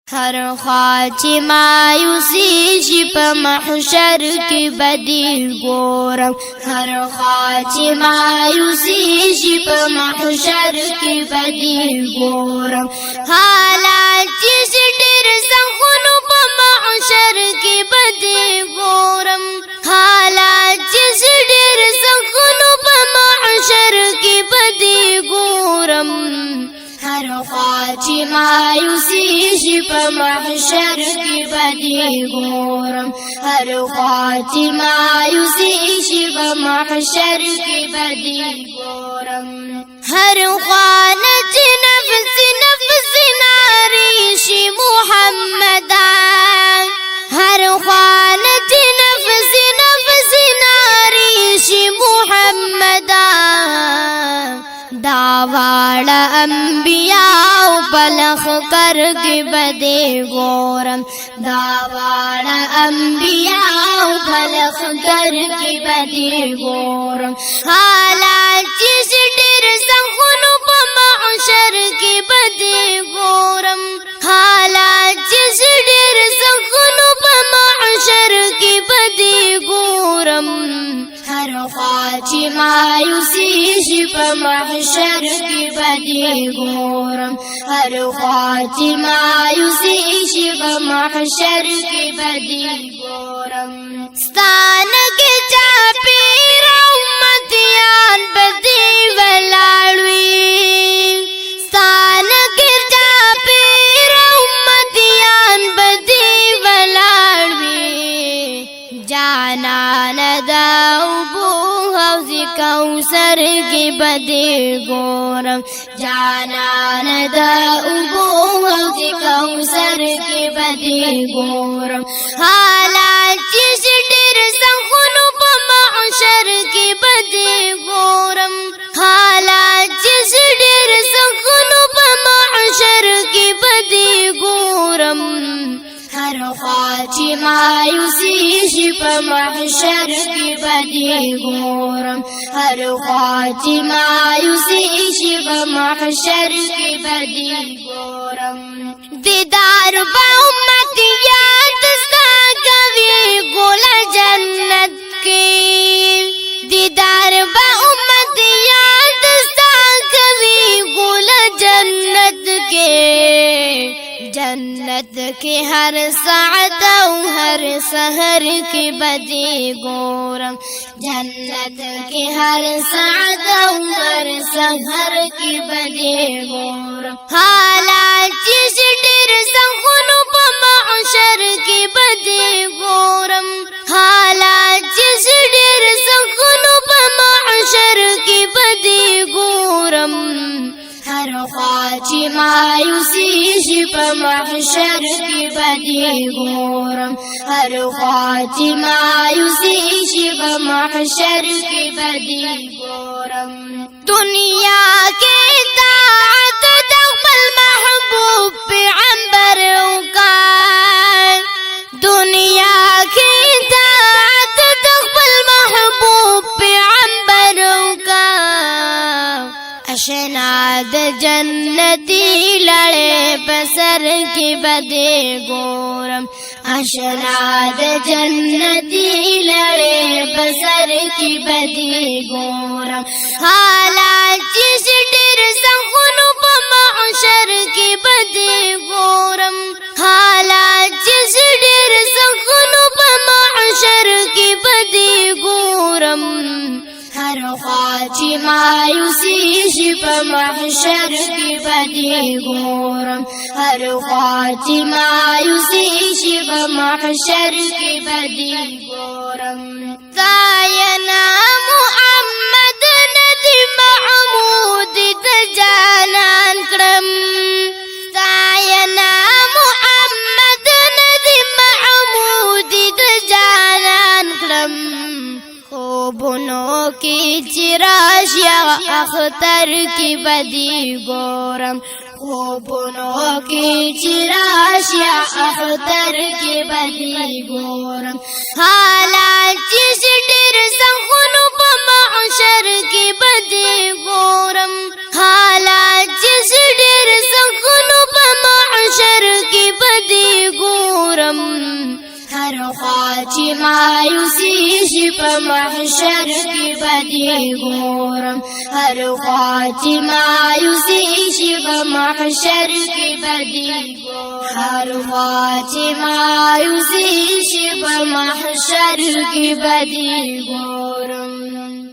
हर ख्वाच मायूसी शिप महशर की बदी गोरम। हर ख्वाच मायूसी शिप महशर की बदी गोरम। हालात जिस डेर संगुनु प महशर की बदी गोरम। हालात जिस डेर संगुनु प महशर की बदी गोरम। हर ख्वाच मायूसी शिप महशर की बदी गोरम। हर ख्वाच मायूसी शिप महशर की बदी गोरम। हर ख्वानत नफ्स नफ्स नारीशी मुहम्मदा। हर ख्वानत नफ्स नफ्स नारीशी मुहम्मदा। दावाड़ अंबिया पलख कर के बदे गोरम। दावाड़ अंबिया पलख कर के बदे गोरम। हालात जिस डेर संगुनु प महशर के बदे गोरम। हालात जिस डेर संगुनु प महशर के बदे गोरम। हर ख्वाच मायूसी शिप महशर की बदी गोरम। हर ख्वाच मायूसी शिप महशर की बदी गोरम। स्थान के चापीरा उम्मतियान बदी वलाड़वी। स्थान के चापीरा उम्मतियान बदी वलाड़वी। जाना कौसर की बदे गोरम। जाना नदा उबो कौसर की बदे गोरम। हालात जिस डेर संगुनु प महशर की बदे गोरम। हालात जिस डेर संगुनु प महशर की बदे गोरम। हर ख्वाच मायूसी शिप महशर की बदी गोरम। हर ख्वाच मायूसी शिप महशर की बदी गोरम। दीदार बा उम्मतियात सा कवी गोला जन्नत के। दीदार बा उम्मतियात सा कवी गोला जन्नत के। जन्नत के हर साअत हर सहर की बदी गोरम। जन्नत के हर साअत हर सहर की बदी गोरम। हालात जिस डेर संगुनु प महशर की बदी गोरम। हालात जिस डेर संगुनु प महशर की बदी गोरम। हर ख्वाच मायूसी शिप महशर की बदी गोरम। हर ख्वाच मायूसी शिप महशर की बदी गोरम। दुनिया के दात तकबल महबूब पे अंबर का। दुनिया के दात तकबल महबूब पे अंबर का। अशनाद जन्नती लड़े बसर की बदे गोरम। अशनाद जन्नती लड़े बसर की बदे गोरम। हालात जिस डेर संगुनु प महशर की बदे गोरम। हालात जिस डेर संगुनु प महशर की बदे गोरम। हर ख्वाच मायूसी शिप महशर की बदी गोरम। हर ख्वाच मायूसी शिप महशर की बदी गोरम। सायना मुहम्मद नदी महमूद तजानान क्रम। सायना मुहम्मद नदी महमूद तजानान क्रम। खूबनों की चिराशिया अख्तर की बदी गोरम। खूबनों की चिराशिया अख्तर की बदी गोरम। हालात जिस डेर संगुनु प महशर की बदी गोरम। हालात जिस डेर संगुनु प महशर की बदी خواچی مایوسی شپ محشر کی بدی گورم ہر خواچی مایوسی شپ محشر کی بدی گورم ہر خواچی مایوسی شپ محشر کی بدی گورم